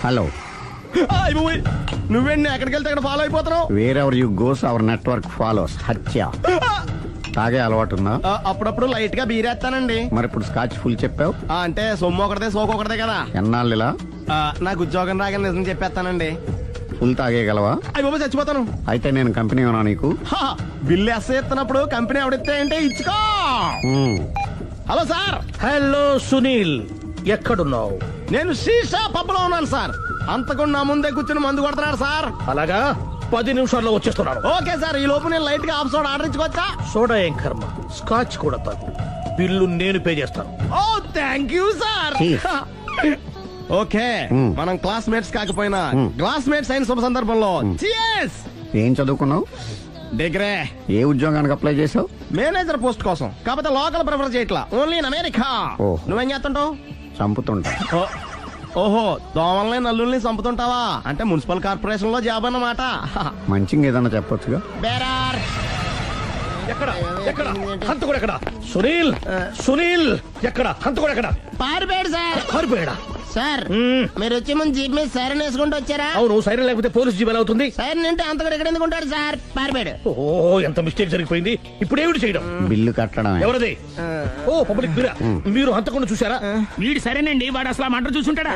Hello. నువ్వేండి ఎక్కడికి వెళ్తే అక్కడ ఫాలో అయిపోతున్నావు? Wherever you goes our network follows. హత్య. తాగే అలవాటు ఉందా? అప్పుడప్పుడు లైట్ గా బీరేస్తానండి. మరి ఇప్పుడు స్కాచ్ ఫుల్ చెప్పావు అంటే సొమ్ము ఒకటిదే సోకు ఒకటిదే కదా. ఎన్నాళ్ళు ఇలా? నాకు ఉద్యోగం రాగానే నిజం చెప్పేస్తానండి. ఫుల్ తాగేయగలవా? అయ్యి బాబు చచ్చిపోతాను. అయితే నేను కంపెనీ ఉన్నా నీకు. బిల్లు ఎస్ఐ ఎత్తినప్పుడు కంపెనీ ఎవడిస్తే అంటే ఇచ్చుకో. Hello sir. హలో సునీల్, ఎక్కడున్నావు? నేను శీషా పబ్లో ఉన్నాను సార్. అంతకుండా నా ముందే కూర్చుని మందు కొడుతున్నాడు సార్. అలాగా, 10 నిమిషాల్లో వచ్చేస్తున్నాను. Okay sir. ఈ లోపు నేను లైట్ గా హాఫ్ సోడా ఆర్డర్ ఇచ్చుకోవచ్చా? సోడా ఏం కర్మ, స్కాచ్ కూడా తాగు. బిల్లు నేను పే చేస్తాను. ఓ థ్యాంక్ యూ సార్. ఓకే, మనం క్లాస్మేట్స్ కాకపోయినా క్లాస్మేట్స్ అయిన శుభ సందర్భంలో cheers. ఏం చదువుకున్నావు? డిగ్రీ. ఏ ఉద్యోగానికి అప్లై చేసావు? మేనేజర్ పోస్ట్ కోసం. కాకపోతే లోకల్ ప్రిఫర్ చేయట్లా, ఓన్లీ ఇన్ అమెరికా. నువ్వేం చేస్తుంటావు? చంపుతుంటా. ఓహో, దోమల్ని నల్లుల్ని చంపుతుంటావా? అంటే మున్సిపల్ కార్పొరేషన్ లో జాబ్ అన్నమాట. మంచిగా ఏదన్నా చెప్పొచ్చుగా. బేరార్. ఎక్కడ ఎక్కడ హంతకుడు ఎక్కడ? సునీల్, సునీల్ ఎక్కడ? హంతకుడు ఎక్కడ? పారిపోయాడు సార్. పారిపోయాడా? సార్ మీరు వచ్చే ముందు జీప్ మీద సైరన్ వేసుకుంటూ వచ్చారా? అవును, సైరన్ లేకపోతే పోలీస్ జీవన్ అవుతుంది. సైరన్ అంటే అంతకుడు ఎక్కడ ఎందుకు ఉంటాడు సార్? పారిపోయాడు. ఓ, ఎంత మిస్టేక్ జరిగిపోయింది. ఇప్పుడు ఏమిటి చేయడం? బిల్లు కట్టడం. ఎవరది? ఓ, పబ్లిక్ మీరా? మీరు హంతకుండా చూసారా? వీడు సరేనండి, వాడు అసలు మంట చూసుంటాడా?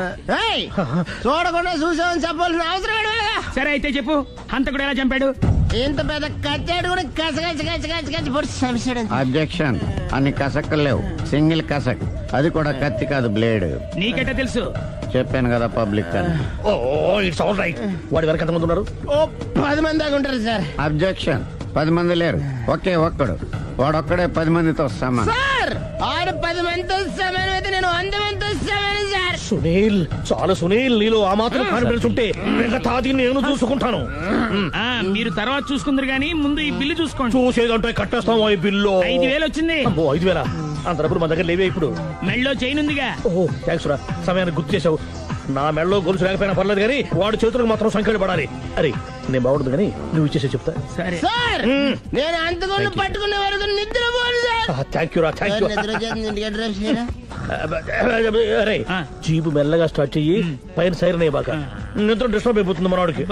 చూడకుండా చూసామని చెప్పాల్సిన అవసరం లేదు. సరే అయితే చెప్పు, హంతకుడు ఎలా చంపాడు? ఇంత పెద్ద కచ్చాడు కూడా కసగచ్చి పొడి చంపేశాడు. అబ్జెక్షన్. అన్ని కసక్కలు లేవు, సింగిల్ కసక్. అది కూడా కత్తి కాదు, బ్లేడ్. నీకెట్టా తెలుసు? చెప్పాను కదా పబ్లిక్ అని. ఓ, ఇట్స్ ఆల్ రైట్. వాడి వరకు ఎంతమంది ఉన్నారు? ఓ 10 మంది దాకా ఉంటారు సార్. అబ్జెక్షన్. 10 మంది లేరు, ఒకే ఒక్కడు. వాడొక్కడే 10 మందితో సమానం. సార్ ఆరు 10 మందితో సమానం అయితే నేను 100 మందితో సమానం సార్. సునీల్, చాలా సునీల్, నీలో ఆ మాత్రం కాన్ఫిడెన్స్ ఉంటే మిగతాది నేను చూసుకుంటాను. మీరు తర్వాత చూసుకుందరు గానీ ముందు ఈ బిల్లు చూసుకోండి. చూసేదంటే కట్టేస్తాం. ఈ బిల్లు 5,000 వచ్చింది. 5,000? అంతప్పుడు మన దగ్గర లేవే ఇప్పుడు. మెళ్ళో చైన్ ఉందిగా. ఓహో, థ్యాంక్స్ రా, సమయానికి గుర్తు చేసావు. నా మెళ్ళలో గొలుసు లేకపోయినా పర్లేదు కానీ వాడి చేతులకు మాత్రం సంఖ్యలు పడాలి. అరే, నేను బాగుంటుంది కానీ నువ్వు ఇచ్చేసే చెప్తా. సరే సార్, నేను అంతకుండా పట్టుకునే వరకు నిద్రపోను సార్. థ్యాంక్ యూ రా, థ్యాంక్ యూ. అరే, జీబు మెల్లగా స్టార్ట్ చెయ్యి, పైన సైరన్ అయ్యాక నిద్ర డిస్టర్బ్ అయిపోతుంది మనవాడికి.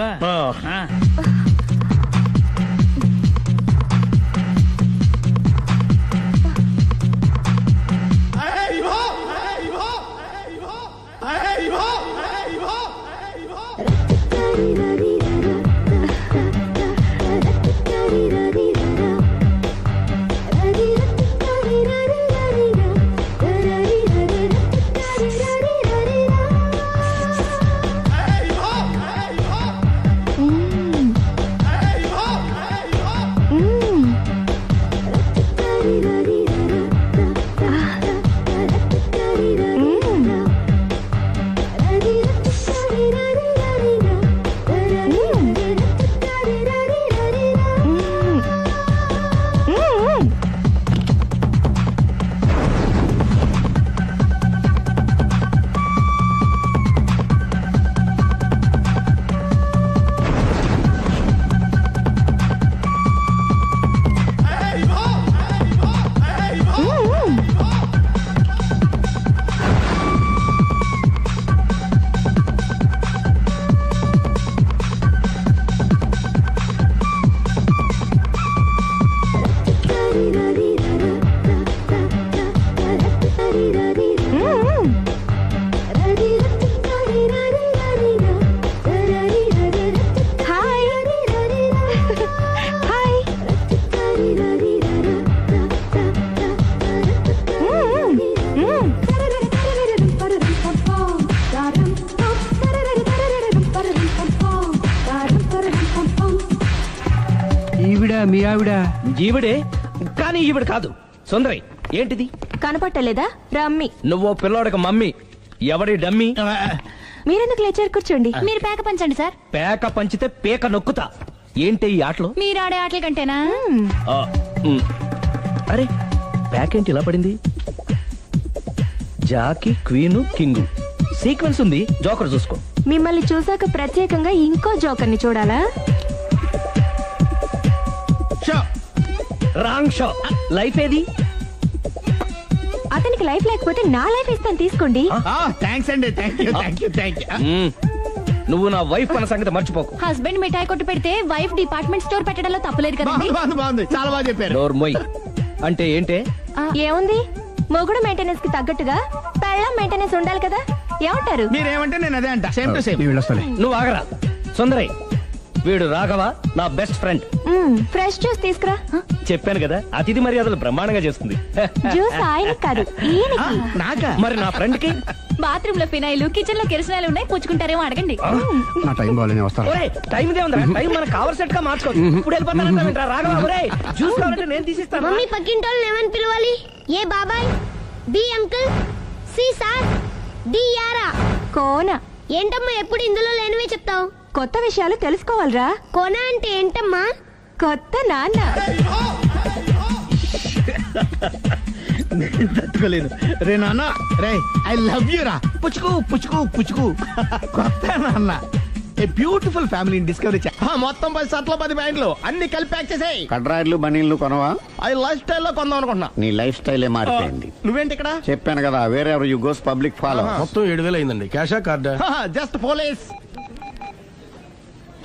మీ ఆవిడ ఈవిడే, కానీ ఈవిడ కాదు. సుందరి, ఏంటిది కనపట్టలేదా? రమ్మి. నువ్వు పిల్లోడక మమ్మీ. ఎవడి డమ్మి? మీరెందుకు లేచారు? కూర్చోండి. మీరు పేక పంచండి సార్. పేక పంచితే పేక నొక్కుతా. ఏంటి ఈ ఆటలు? మీరు ఆడే ఆటల కంటేనా? అరే, పేక ఏంటి ఇలా పడింది? జాకి, క్వీను, కింగు సీక్వెన్స్ ఉంది. జోకర్ చూసుకో. మిమ్మల్ని చూసాక ప్రత్యేకంగా ఇంకో జోకర్ని చూడాలా? Wrong show. లైఫ్ ఏది? అతనికి లైఫ్ లేకపోతే నా లైఫ్ ఇస్తాను, తీసుకోండి. థ్యాంక్స్ అండి. Thank you. నువ్వు నా వైఫ్ అన్న సంగతి మర్చిపోకు. హస్బెండ్ మిఠాయి కొట్టు పెడితే వైఫ్ డిపార్ట్మెంట్ స్టోర్ పెట్టడంలో తప్పలేదు కదండి. బాగుంది చాలా బాగా చెప్పారు. డోర్ మొయ్. అంటే ఏంటే? ఏముంది, మొగుడు మెయింటెనెన్స్ కి తగ్గట్టుగా పెళ్ళం మెయింటెనెన్స్ ఉండాలి కదా. ఏమంటారు? మీరేమంటే నేను అదే అంట. Same to same. నువ్వు ఆగరా సుందరై. వీడు రాఘవ నా బెస్ట్ ఫ్రెండ్. ఫ్రెష్ జ్యూస్ తీసుకురా. చెప్పాను కదా, అతిథి మర్యాదలు బ్రహ్మాండంగా చేస్తుంది. జ్యూస్ ఆయనకి కాదు, ఈయనకి. నాకా? మరి నా ఫ్రెండ్ కి? బాత్రూమ్ లో ఫినాయిల్, కిచెన్ లో కిరసనాయిలు ఉన్నాయి, పుచ్చుకుంటారేమో అడగండి. నా టైం బాగాలేని వస్తాను. ఒరేయ్, టైం దే ఉందిరా. టైం మనకు కావర్ సెట్ గా మార్చుకోవచ్చు. ఇప్పుడు వెళ్ళిపోతానంటావేంట్రా రాఘవ? ఒరేయ్, జ్యూస్ కావాలంటే నేను తీసిస్తాను. మమ్మీ పక్కింటోళ్ళని ఏమని పిలవాలి? ఏ బాబాయ్, B uncle, C sir, D యారా. కోన. ఏంటమ్మా ఎప్పుడు ఇందులో లేనివే చెప్తావు? కొత్త విషయాలు తెలుసుకోవాలిరా. కోన అంటే ఏంటమ్మా? కొత్త నాన్న. తట్టుకోలేదు రే నాన్న. రే ఐ లవ్ యూ రా. పుచ్చుకు పుచ్చుకు పుచ్చుకు. కొత్త నాన్న. A beautiful family discovery. మొత్తం 10 షర్ట్లు 10 ప్యాంట్లు అన్ని కలిపి ప్యాక్ చేసేయ్. కడ్రాయిలు బనీళ్లు కొనవా? అది లైఫ్ స్టైల్లో కొందాం అనుకుంటున్నా. నీ లైఫ్ స్టైలే మారిపోయింది. నువ్వేంటి ఇక్కడ? చెప్పాను కదా, వేరే ఎవరు యు గోస్ పబ్లిక్ ఫాలో. మొత్తం 7,000 అయిందండి. క్యాషా కార్డా? Just police.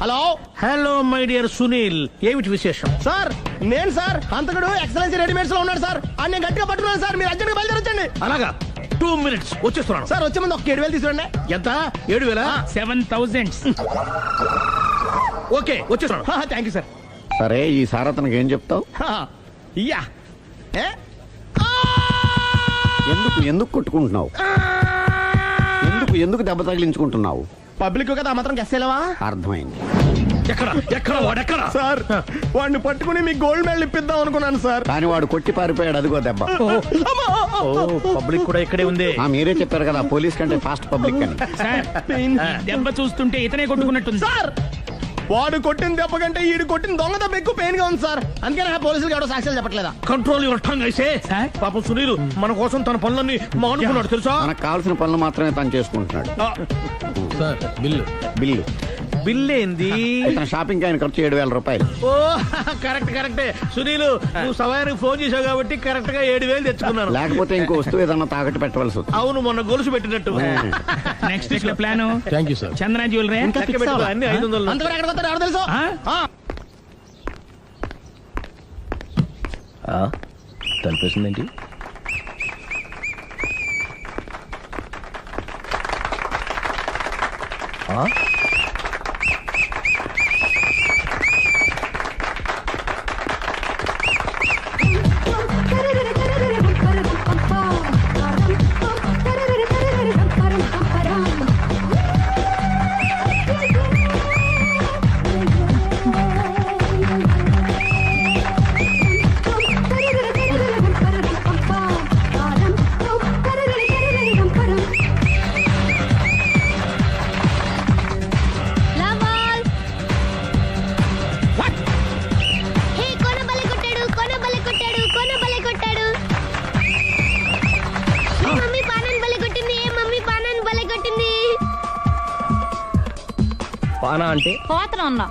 Hello hello my dear Sunil, ఏమిటి విశేషం? సార్ నేను సార్ అంతకుడు ఎక్సలెన్సీ రెడీమేడ్స్ లో ఉన్నాడు సార్. అన్ని గట్టిగా పట్టుకున్నాను సార్. మీరు అర్జెంట్గా బయలుదేరొచ్చండి. అలాగా 2 minutes వచ్చేస్తున్నాను సార్. వచ్చే ముందు ఒక 7,000 తీసుకురండి. ఎంత? 7,000? 7,000. ఓకే వచ్చేస్తున్నాను. Thank you sir. సరే, ఈ సారతనకి ఏం చెప్తావు? యా. ఎందుకు ఎందుకు కొట్టుకుంటున్నావు? ఎందుకు దెబ్బ తగిలించుకుంటున్నావు? పబ్లిక్ కదా మాత్రం గెస్సేలవా? అర్థమైంది. ఎక్కడ ఎక్కడ వాడెక్కడ? సార్ వాడిని పట్టుకుని మీకు గోల్డ్ మెడల్ ఇప్పిద్దాం అనుకున్నాను సార్. కానీ వాడు కొట్టి పారిపోయాడు, అదిగో దెబ్బ. పబ్లిక్ కూడా ఇక్కడే ఉంది. మీరే చెప్పారు కదా, పోలీస్ కంటే ఫాస్ట్ పబ్లిక్ అని. సార్, ఈ దెబ్బ చూస్తుంటే ఇతనే కొట్టుకున్నట్టుంది. సార్ వాడు కొట్టిన దెబ్బ కంటే ఈడు కొట్టిన దొంగ దెబ్బ ఎక్కువ పెయిన్ గా ఉంది సార్. అందుకని పోలీసులు ఎవడో సాక్ష్యాలు చెప్పట్లేదా? కంట్రోల్ యువర్ టంగ్ అయితే. పాపం సునీల్ మన కోసం తన పనులన్నీ మానుకున్నాడు తెలుసా? మనకు కావాల్సిన పనులు మాత్రమే తను చేసుకుంటున్నాడు. Sir bill. బిల్లు బిల్ ఏంది? ఇతను షాపింగ్ ఆయన ఖర్చు 7,000 రూపాయలు. ఓ కరెక్టే సునీల్, నువ్వు సమయానికి ఫోన్ చేసావు కాబట్టి కరెక్ట్ గా 7,000 తెచ్చుకున్నాను. లేకపోతే ఇంకో వస్తువు ఏదన్నా తాకట్టు పెట్టవలసి వస్తుంది. అవును, మొన్న గొలుసు పెట్టినట్టు. నెక్స్ట్ వీక్ లో plan thank you sir. Chandana jewellery. అన్ని 500. అంతవరకు ఎక్కడ పోతారు ఎవరు తెలుసు? తలిపేసిందేంటి? పానా అంటే? పోత నాన్న.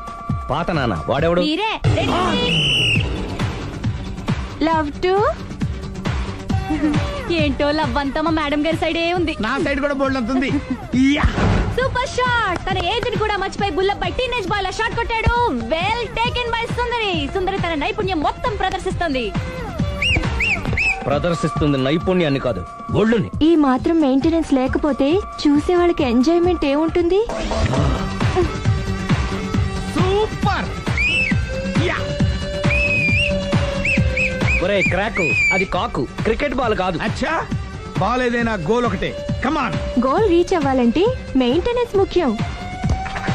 పాత నాన్న వాడెవడు? మీరే. Love to. ఏంటో లవ్ అంతా మా మేడం గారి సైడే ఉంది. నా సైడ్ కూడా బోల్డ్ అంతుంది. Super shot. తన ఏజ్ ని కూడా మర్చిపోయి బుల్లపై టీనేజ్ బాయ్ లా షాట్ కొట్టాడు. Well taken by Sundari. Sundari తన నైపుణ్యం మొత్తం ప్రదర్శిస్తుంది. నైపుణ్యాన్ని కాదు, ఒళ్ళుని. ఈ మాత్రం మెయింటెనెన్స్ లేకపోతే చూసే వాళ్ళకి ఎంజాయ్మెంట్ ఏముంటుంది? సూపర్. ఒరే క్రాకు, అది కాకు, క్రికెట్ బాల్ కాదు. అచ్చా, బాల్ ఏదైనా గోల్ ఒకటే. కమాన్. గోల్ రీచ్ అవ్వాలంటే మెయింటెనెన్స్ ముఖ్యం.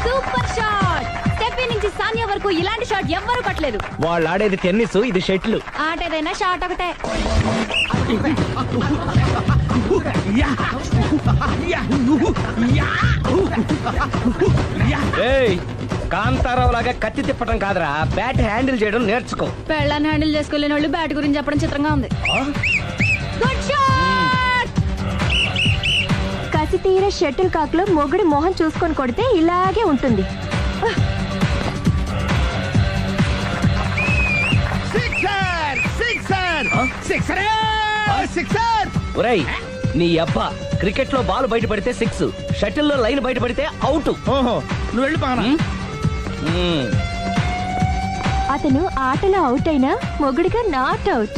Super shot. స్టెఫీ నుంచి సానియా వరకు ఇలాంటి షాట్ ఎవ్వరూ కొట్టలేదు. వాళ్ళు ఆడేది టెన్నిస్, ఇది షటిల్. ఆట ఏదైనా షాట్ ఒకటే. కాంతారావు లాగా కత్తి తిప్పటం కాదురా, బ్యాట్ హ్యాండిల్ చేయడం నేర్చుకో. పెళ్ళాన్ని హ్యాండిల్ చేసుకోలేని వాళ్ళు బ్యాట్ గురించి చెప్పడం చిత్రంగా ఉంది. Good shot. కసి తీర షటిల్ కాక్ లో మొగుడి మొహం చూసుకొని కొడితే ఇలాగే ఉంటుంది. సిక్సర్. ఒరేయ్, నీ అబ్బా క్రికెట్ లో బాల్ బయట పడితే 6, షటిల్ లో లైన్ బయట పడితే అవుట్. ఓహో నువ్వు వెళ్ళి పానా. అతను ఆటలో అవుట్ అయినా మొగుడిగా నాట్ అవుట్.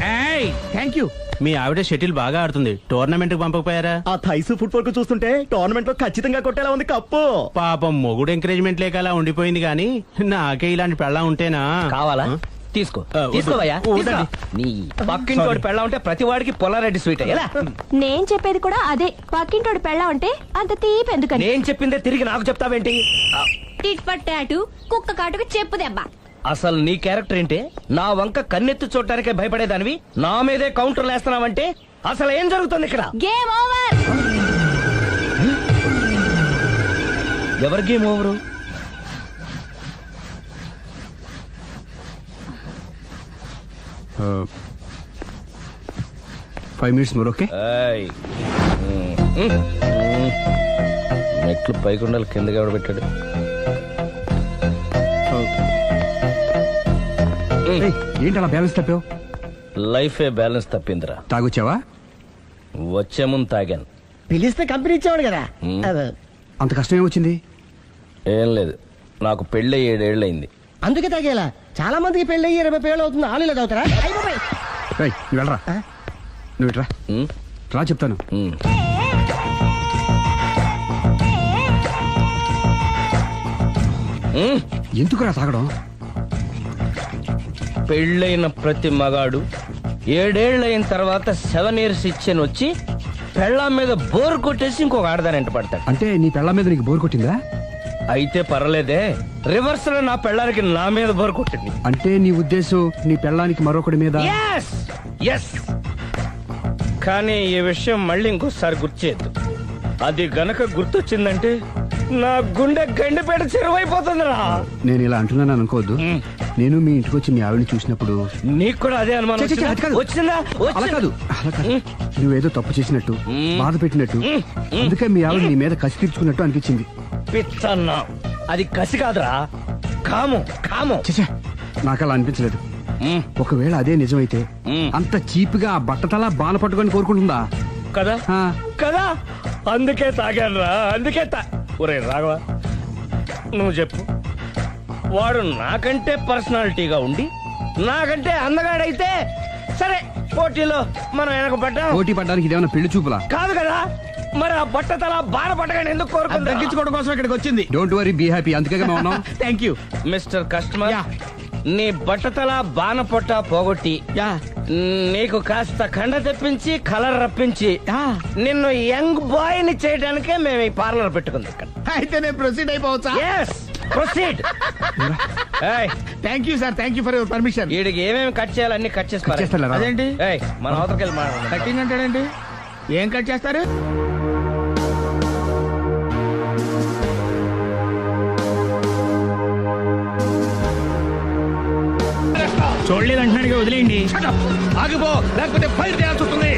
Thank you. మీ ఆవిడ షటిల్ బాగా ఆడుతుంది, టోర్నమెంట్ కి పంపకపోయారా? ఆ థైస్ ఫుట్బాల్ కు చూస్తుంటే టోర్నమెంట్ లో ఖచ్చితంగా కొట్టేలా ఉంది కప్పు. పాపం మొగుడు ఎంకరేజ్మెంట్ లేక అలా ఉండిపోయింది గానీ నాకే ఇలాంటి పెళ్ళం ఉంటేనా. కావాలా? తీసుకో తీసుకోవయ్యా. వద్దండి. నీ పక్కింటోడి పెళ్ళ ఉంటే ప్రతి వాడికి పొలారెడ్డి స్వీట్ ఎలా? నేను చెప్పేది కూడా అదే, పక్కింటోడు పెళ్ళా ఉంటే అంత తీపి ఎందుకని. నేను చెప్పిందే తిరిగి నాకు చెప్తావేంటి? టిట్ పట్టాటు కుక్క కాటుకు చెప్పు దెబ్బ. అసలు నీ క్యారెక్టర్ ఏంటి? నా వంక కన్నెత్తి చూడటానికే భయపడేదానివి నా మీదే కౌంటర్లు వేస్తున్నావంటే అసలు ఏం జరుగుతుంది ఇక్కడ? Game over. ఎవరి game over? 5 minutes more, okay? మెట్లు పైకుండాలి కిందకి ఎవడు పెట్టాడు? ఏంటి అలా బ్యాలెన్స్ తప్పావు? లైఫే బ్యాలెన్స్ తప్పిందిరా. తాగొచ్చావా? వచ్చే ముందు తాగాను. పిలిస్తే కంపెనీ ఇచ్చేవాడు కదా. అంత కష్టం ఏమొచ్చింది? ఏం లేదు, నాకు పెళ్ళి 7 ఏళ్ళయింది. అందుకే తాగేలా. చాలా మందికి పెళ్లి 20 ఏళ్ళు అవుతుంది, ఆలు ఇలా తాగుతారా? రేయ్, నువ్వు వెళ్ళరా. నువ్వు ఇట్రా రా చెప్తాను. ఎందుకురా తాగడం? పెళ్ళైన ప్రతి మగాడు 7 ఏళ్ళైన తర్వాత 7 years ఇచ్చాను వచ్చి పెళ్ళాం మీద బోర్ కొట్టేసి ఇంకొక ఆడదాని ఎంట పడతాడు. అంటే నీ పెళ్ళ మీద నీకు బోర్ కొట్టిందా? అయితే పర్లేదే, రివర్స్ లో నా పెళ్ళానికి నా మీద బోర్ కొట్టింది. అంటే నీ ఉద్దేశం నీ పెళ్ళానికి మరొకటి మీద? Yes! Yes! కానీ ఈ విషయం మళ్ళీ ఇంకోసారి గుర్తు చేయొద్దు. అది గనక గుర్తొచ్చిందంటే నా గుండె గండిపేట చెరువైపోతుందిరా. నేను ఇలా అంటున్నాను అనుకోవద్దు. నేను మీ ఇంటికి వచ్చి మీ ఆవిడని చూసినప్పుడు నీకు కూడా అదే అనుమానం ఛే, ఛే, ఛే, అది కాదు. వచ్చిందా? అలా కాదు, అలా కాదు. నువ్వేదో తప్పు చేసినట్టు, బాధ పెట్టినట్టు, అందుకే మీ ఆవిడ నీ మీద కసి తీర్చుకున్నట్టు అనిపించింది. పిచ్చన్నా, అది కసి కాదురా, కాము కాము. ఛే, నాకు అలా అనిపించలేదు. ఒకవేళ అదే నిజమైతే అంత చీప్ గా ఆ బట్టతలా బాణ పట్టుకొని కోరుకుంటుందా? కదా ఆ. కదా, అందుకే తాగాను రా, అందుకే ఒరే రాఘవ, నువ్వు చెప్పు, వాడు నాకంటే పర్సనాలిటీగా ఉండి నాకంటే అందగాడైతే సరే, పోటీలో మనం వెనక పడ్డాం. పోటీ పడ్డానికి ఇదేమన్నా పెళ్లి చూపులా? కాదు కదా, మరి ఆ బట్టతల బాణ పట్టగానే ఎందుకు కోరుకుంది? తగ్గించుకోవడం కోసం ఇక్కడికి వచ్చింది. Don't worry, be happy. అందుకే మేము ఉన్నాం. Thank you. మిస్టర్ కస్టమర్, నీ బట్టతల బాణ పొట్ట పోగొట్టి నీకు కాస్త కండ తెప్పించి కలర్ రప్పించి నిన్ను యంగ్ బాయ్ ని చేయడానికే మేము ఈ పార్లర్ పెట్టుకుంది ఇక్కడ. అయితే నేను ప్రొసీడ్ అయిపోవచ్చా? Yes, proceed. Thank you sir, thank you for your permission. వీడికి ఏమేమి కట్ చేయాలన్నీ కట్ చేసి పారేయ్. చేస్తానులే రా. అదేంటి ఏయ్, మన అవతలకి వెళ్ళి మాట్లాడదాం. కటింగ్ అంటాడండి? ఏం కట్ చేస్తారు? చూడలేదు అంటున్నాడు, వదిలేయండి. ఆగిపో, లేకపోతే ఫైర్ చేయాల్సి వస్తుంది.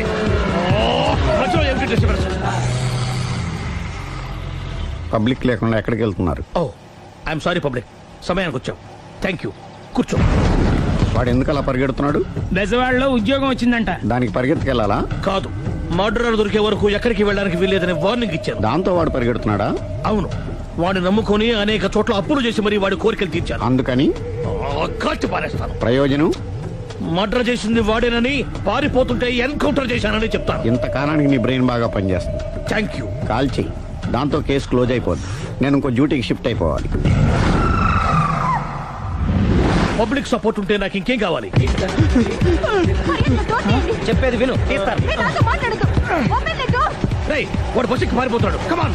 పబ్లిక్ లేకుండా ఎక్కడికి వెళ్తున్నారు? ఓ ఐఎమ్ సారీ పబ్లిక్, సమయానికి వచ్చాం. థ్యాంక్ యూ, కూర్చో. వాడు ఎందుకు అలా పరిగెడుతున్నాడు? బెజవాడలో ఉద్యోగం వచ్చిందంట. దానికి పరిగెత్తుకెళ్ళాలా? కాదు, మర్డరర్ దొరికే వరకు ఎక్కడికి వెళ్ళడానికి వీల్లేదని వార్నింగ్ ఇచ్చాను. దాంతో వాడు పరిగెడుతున్నాడా? అవును, వాడిని నమ్ముకొని అనేక చోట్ల అప్పులు చేసి మరి వాడి కోరికలు తీర్చాను. అందుకని కాల్చి పారేస్తాను. ప్రయోజనం? మర్డర్ చేసింది వాడేనని, పారిపోతుంటే ఎన్కౌంటర్ చేశానని చెప్తాను. ఇంతకాలానికి నీ బ్రెయిన్ బాగా పనిచేస్తుంది. Thank you. కాల్ చెయ్యి, దాంతో కేసు క్లోజ్ అయిపోద్ది. నేను ఇంకో డ్యూటీకి షిఫ్ట్ అయిపోవాలి. పబ్లిక్ సపోర్ట్ ఉంటే నాకు ఇంకేం కావాలి? చెప్పేది విను, తీస్తారు. రేయ్, వాడు బస్సుకి పారిపోతాడు. కమాన్,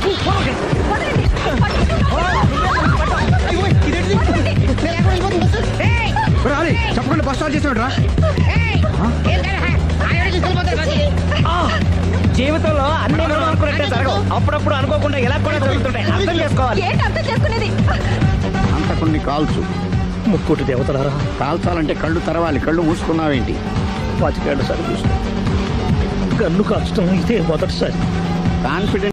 చెప్పకుండా బస్ స్టార్ట్ చేసాడు రా. జీవితంలో అన్ని మనం అనుకున్నట్టే జరగవు, అప్పుడప్పుడు అనుకోకుండా ఎలా కూడా జరుగుతుంటాయి. అర్థం చేసుకోవాలి. అర్థం చేసుకునేది? అంత కొన్ని కాల్చు. ముక్కోటి దేవతలారా, కాల్చాలంటే కళ్ళు తెరవాలి. కళ్ళు మూసుకున్నావేంటి? 25 ఏళ్ళ సార్ చూస్తాను. గన్ను కాల్చడం ఇదే మొదటిసారి. కాన్ఫిడెంట్